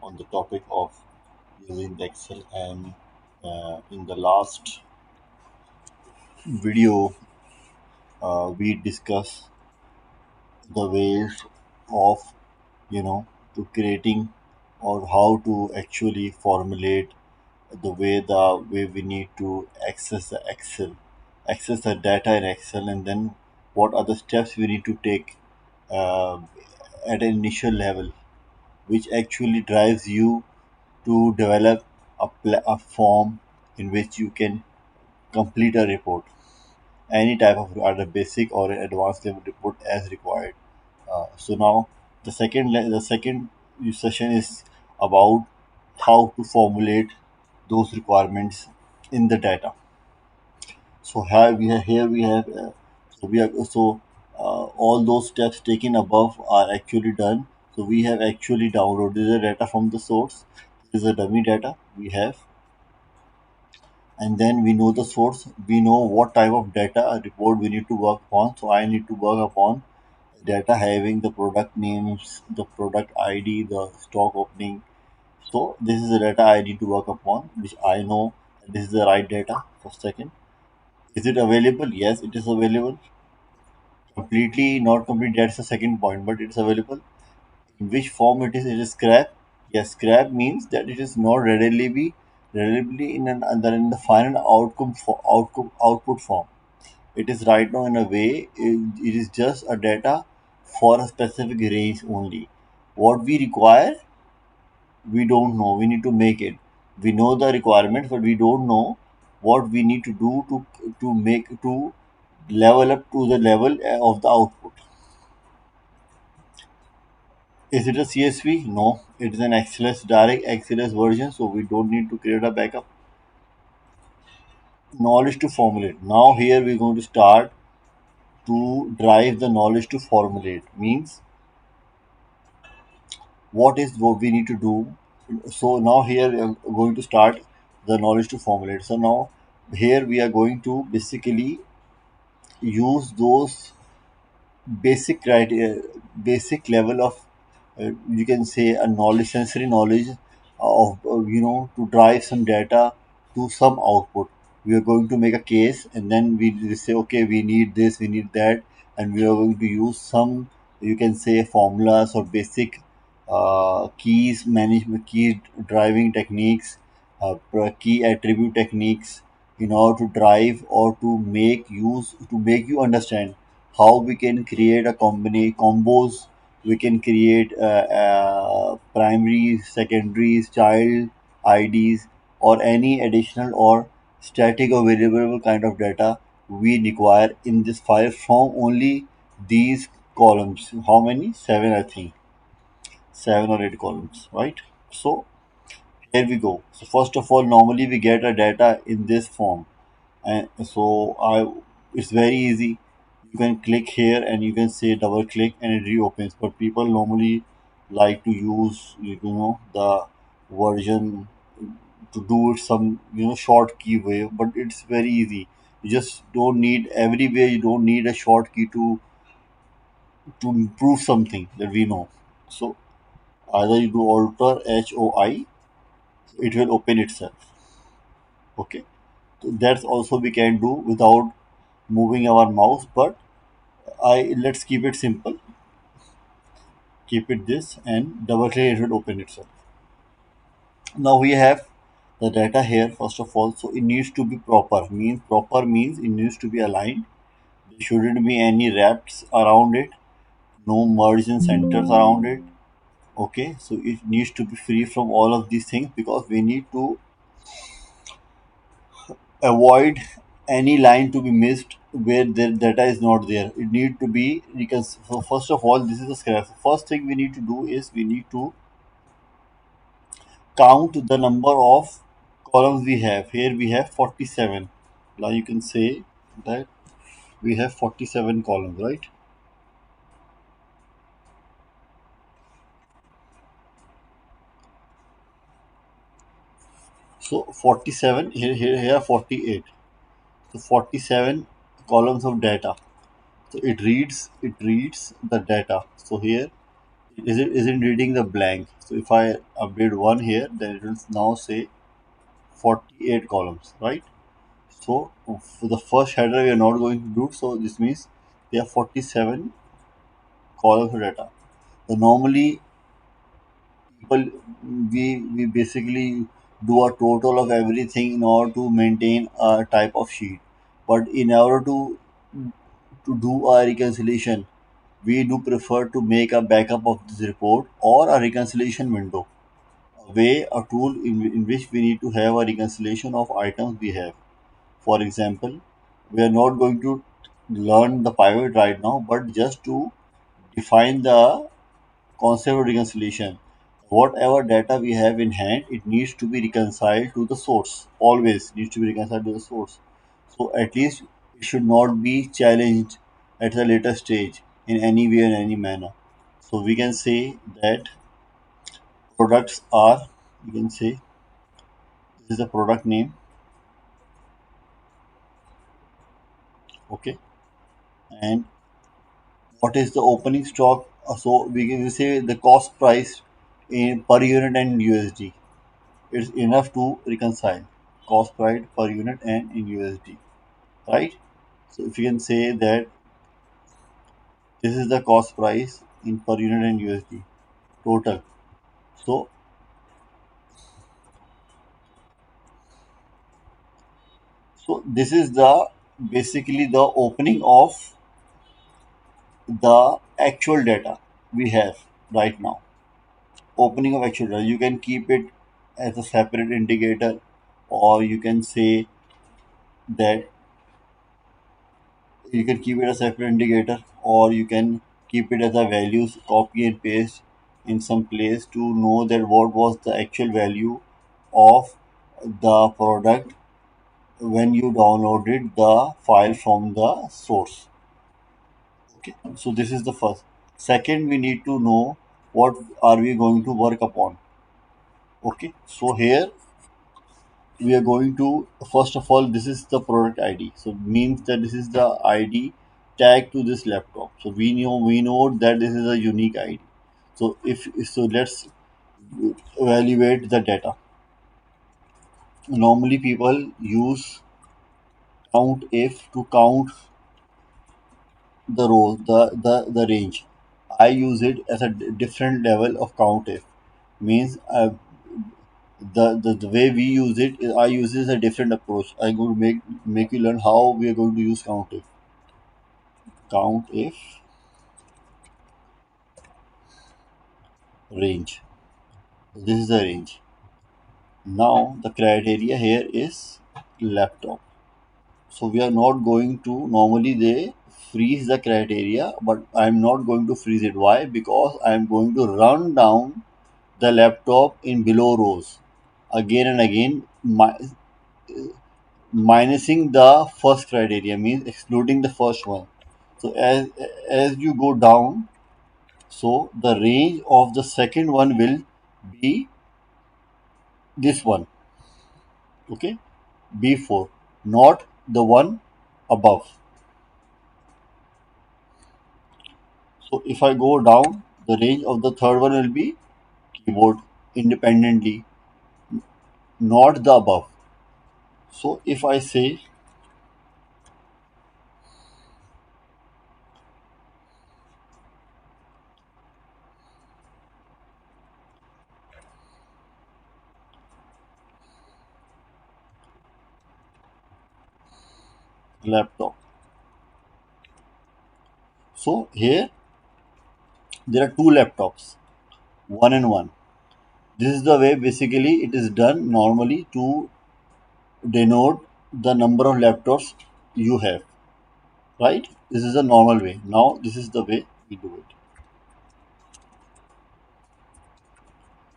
on the topic of using the Excel. And in the last video, we discussed the ways of to creating or how to actually formulate the way we need to access the data in Excel, and then what are the steps we need to take uh, at an initial level, which actually drives you to develop a form in which you can complete a report, any type of either basic or an advanced level report as required. So now the second session is about how to formulate those requirements in the data. So here we have all those steps taken above are actually done. So we have actually downloaded the data from the source. This is a dummy data we have, and then we know the source. We know what type of data report we need to work upon. So I need to work upon data having the product names, the product ID, the stock opening. So this is the data I need to work upon, which I know this is the right data. For second, is it available? Yes, it is available. Completely not complete. That's the second point, but it's available. In which form it is? It is scrap. Yes, scrap means that it is not readily in in the final output form. It is right now in a way it is just a data for a specific range only. What we require, we don't know. We need to make it. We know the requirements, but we don't know what we need to do to level up to the level of the output. Is it a CSV? No, it is an XLS direct XLS version, so we don't need to create a backup. Knowledge to formulate. Now here we're going to start to drive the knowledge to formulate. Means what we need to do. So now here we are going to start the knowledge to formulate. So now here we are going to basically use those basic criteria, basic level of you can say a knowledge, sensory knowledge of to drive some data to some output. We are going to make a case, and then we say, okay, we need this, we need that, and we are going to use some, you can say, formulas or basic keys management, key driving techniques, key attribute techniques in order to drive or to make you understand how we can create a combos. We can create primaries, secondaries, child IDs, or any additional or static or variable kind of data we require in this file from only these columns. How many? Seven, I think. Seven or eight columns, right? So here we go. So first of all, normally we get a data in this form, and it's very easy. You can click here and you can say double click and it reopens. But people normally like to use the version to do it some short key way, but it's very easy. You just don't need everywhere. You don't need a short key to improve something that we know. So either you do alter HOI, it will open itself. Okay, so that's also we can do without moving our mouse, but I let's keep it simple. Keep it this and double click, it will open itself. Now we have the data here first of all, so it needs to be proper means it needs to be aligned. There shouldn't be any wraps around it, no margin centers around it. Okay, so it needs to be free from all of these things because we need to avoid any line to be missed where the data is not there. It need to be because so first of all, this is a scrap. First thing we need to do is we need to count the number of columns we have. Here we have 47. Now you can say that we have 47 columns, right? So 47, here 48. So 47 columns of data. So it reads the data. So here Isn't reading the blank. So if I update one here, then it will now say 48 columns, right? So for the first header we are not going to do, so this means there are 47 columns of data. So normally people, we basically do a total of everything in order to maintain a type of sheet. But in order to do a reconciliation, we do prefer to make a backup of this report or a reconciliation window, a way, a tool in which we need to have a reconciliation of items we have. For example, we are not going to learn the pivot right now, but just to define the concept of reconciliation. Whatever data we have in hand, it needs to be reconciled to the source. Always needs to be reconciled to the source. So at least it should not be challenged at a later stage in any way, in any manner. So we can say that products are, we can say this is the product name, okay, and what is the opening stock? So we say the cost price in per unit and USD. It's enough to reconcile cost price per unit and in USD, right? So if you can say that this is the cost price in per unit and USD total. So this is the basically the opening of the actual data we have right now. Opening of actual data. You can keep it as a separate indicator, or you can say that you can keep it a separate indicator, or you can keep it as a values, copy and paste in some place to know that what was the actual value of the product when you downloaded the file from the source. Okay, so this is the first. Second, we need to know what are we going to work upon. Okay, so here we are going to, first of all, this is the product ID, so means that this is the ID tag to this laptop. So we know that this is a unique ID. So if so, let's evaluate the data. Normally people use count if to count the row, the range. I use it as a different level of count if, means the way we use it is, I use this a different approach. I'm going to make you learn how we are going to use count if. Count if range. This is the range. Now the criteria here is laptop. So we are not going to, normally they freeze the criteria, but I'm not going to freeze it. Why? Because I'm going to run down the laptop in below rows again and again, minusing the first criteria, means excluding the first one. So as you go down, so the range of the second one will be this one, okay, B4, not the one above. So if I go down, the range of the third one will be keyboard independently, not the above. So if I say laptop, so here there are two laptops, one and one. This is the way basically it is done normally to denote the number of laptops you have, right? This is the normal way. Now this is the way we do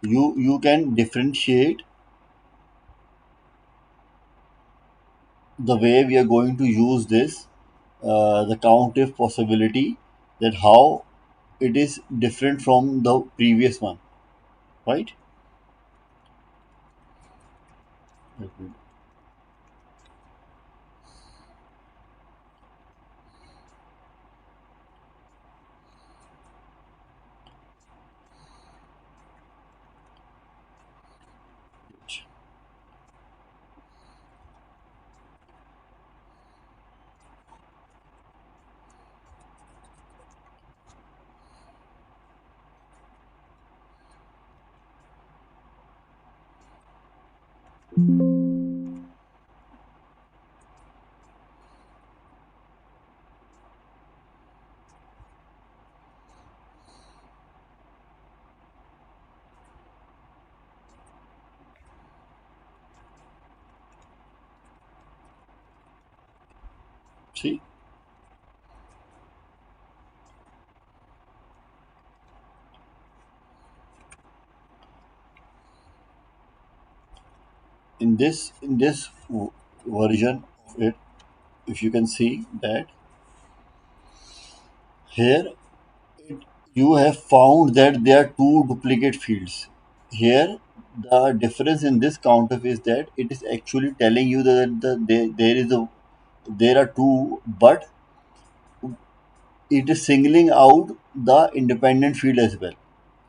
it. You can differentiate the way we are going to use this, the count if possibility, that how it is different from the previous one, right? See, in this version of it, if you can see that here you have found that there are two duplicate fields. Here, the difference in this counter is that it is actually telling you that there are two, but it is singling out the independent field as well.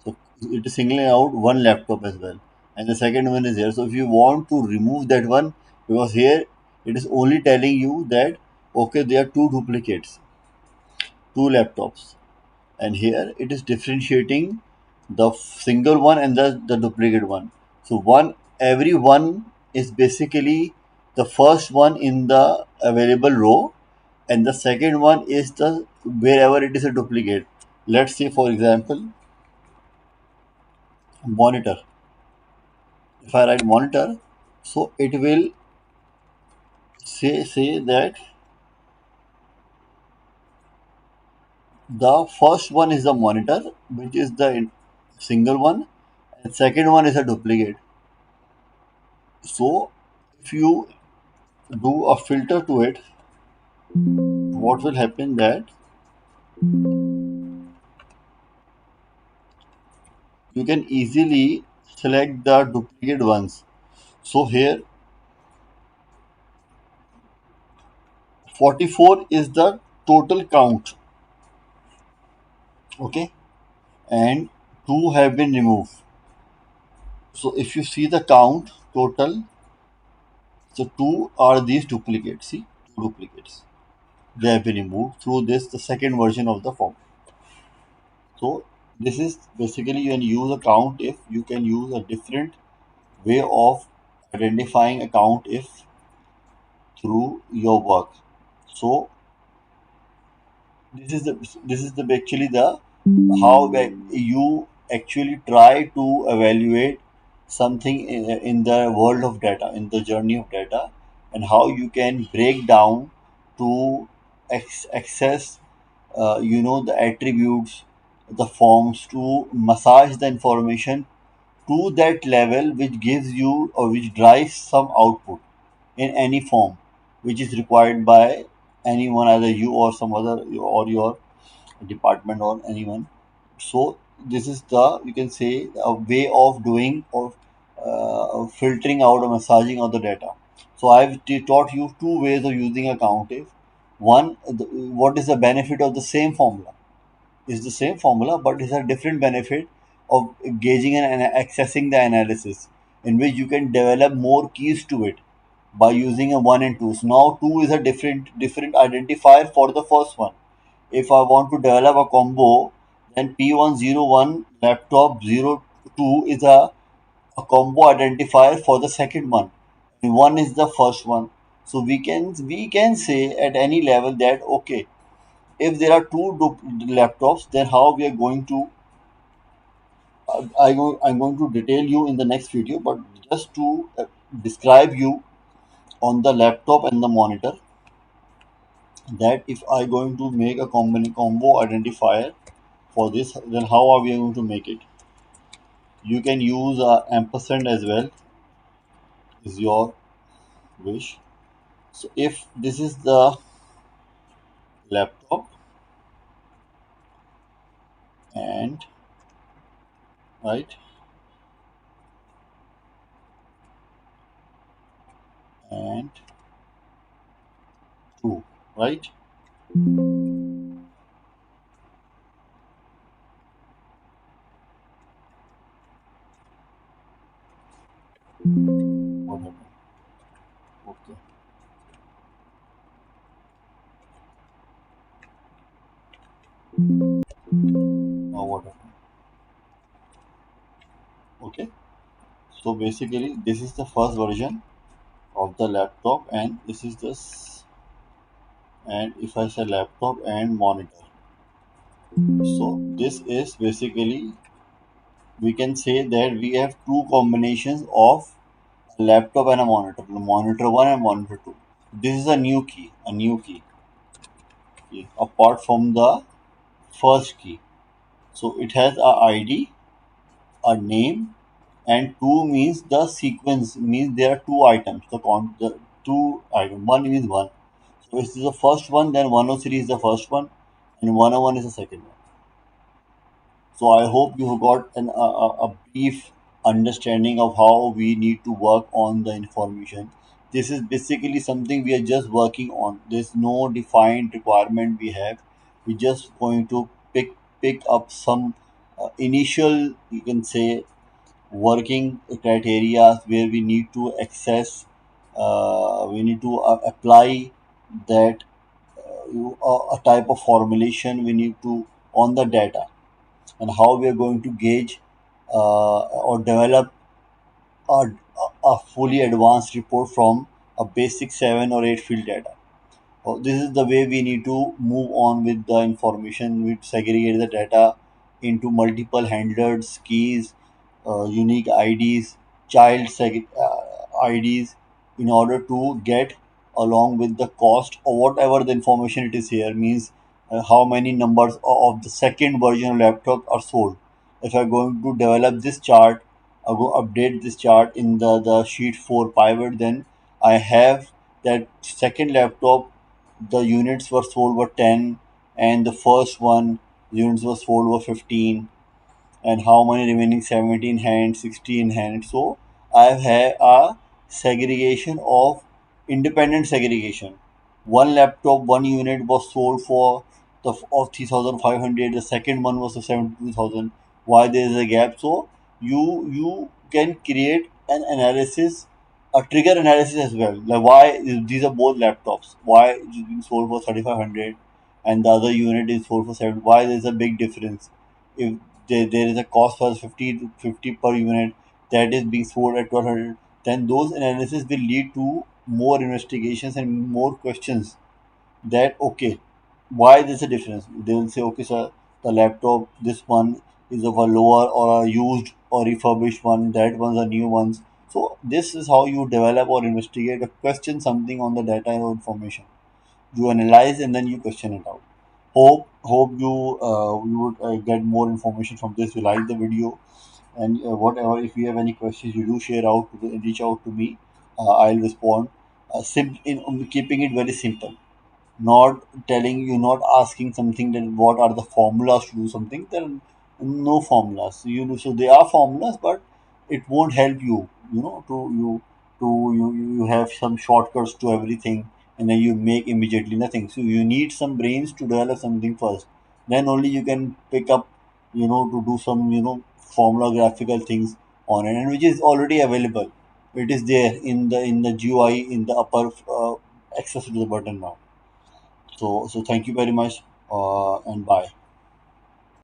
So it is singling out one laptop as well, and the second one is here. So if you want to remove that one, because here it is only telling you that okay, there are two duplicates, two laptops, and here it is differentiating the single one and the duplicate one. So every one is basically the first one in the available row, and the second one is the wherever it is a duplicate. Let's say for example monitor. If I write monitor, so it will say that the first one is the monitor, which is the single one, and second one is a duplicate. So if you do a filter to it, what will happen that you can easily select the duplicate ones. So here 44 is the total count, okay, and two have been removed. So if you see the count total, so two are these duplicates. See, two duplicates. They have been removed through this the second version of the form. So this is basically when you use a count if you can use a different way of identifying a count if through your work. So this is the actually the how you actually try to evaluate something in the world of data, in the journey of data, and how you can break down to access the attributes, the forms, to massage the information to that level which gives you or which drives some output in any form which is required by anyone, either you or some other or your department or anyone. So this is the, you can say, a way of doing or filtering out or massaging of the data. So I've taught you two ways of using a countif. One, what is the benefit of the same formula? Is the same formula, but it's a different benefit of gauging and accessing the analysis, in which you can develop more keys to it by using a one and two. So now two is a different identifier for the first one. If I want to develop a combo, then P101 laptop 02 is a combo identifier for the second one. And one is the first one. So we can say at any level that okay, if there are two laptops, then how we are going to I'm going to detail you in the next video, but just to describe you on the laptop and the monitor, that if I going to make a combo identifier for this, then how are we going to make it? You can use ampersand as well, is your wish. So if this is the laptop, and right, and two, right, whatever. Okay, or whatever. Okay. So basically, this is the first version of the laptop, and this is this. And if I say laptop and monitor, so this is basically, we can say that we have two combinations of a laptop and a monitor, monitor 1 and monitor 2. This is a new key, key apart from the first key. So it has a ID, a name, and two means the sequence, means there are two items. The two item, one means one. So this is the first one, then 103 is the first one, and 101 is the second one. So I hope you have got a brief understanding of how we need to work on the information. This is basically something we are just working on. There's no defined requirement we have. We're just going to pick up some initial, you can say, working criteria where we need to access, we need to apply that a type of formulation we need to on the data, and how we are going to gauge or develop a fully advanced report from a basic 7 or 8 field data. This is the way we need to move on with the information. We segregate the data into multiple handlers, keys, unique IDs, IDs, in order to get along with the cost or whatever the information it is here, means how many numbers of the second version of laptop are sold. If I'm going to develop this chart, I'll go update this chart in the sheet 4 pivot, then I have that second laptop, the units were sold were 10, and the first one units were sold were 15, and how many remaining 17 hands, 16 hands. So I have a segregation of independent segregation. One laptop, one unit was sold for the of 3,500, the second one was of 72,000. Why there is a gap? So you can create an analysis, a trigger analysis as well, like why these are both laptops, why it is being sold for 3,500 and the other unit is sold for 7, why there is a big difference. If there is a cost for 50 per unit that is being sold at 1,200, then those analysis will lead to more investigations and more questions, that okay, why there's a difference. They will say, okay sir, the laptop, this one is of a lower or a used or refurbished one, that one's a new ones. So this is how you develop or investigate or question something on the data or information. You analyze and then you question it out. Hope you would get more information from this. You like the video, and whatever, if you have any questions, you do share out reach out to me. I'll respond, in keeping it very simple, not telling you, not asking something that what are the formulas to do something. There are no formulas. You know, so there are formulas, but it won't help you. You know, you have some shortcuts to everything, and then you make immediately nothing. So you need some brains to develop something first. Then only you can pick up, to do some, formula graphical things on it, and which is already available. It is there in the GUI in the upper access to the button now. So thank you very much, and bye.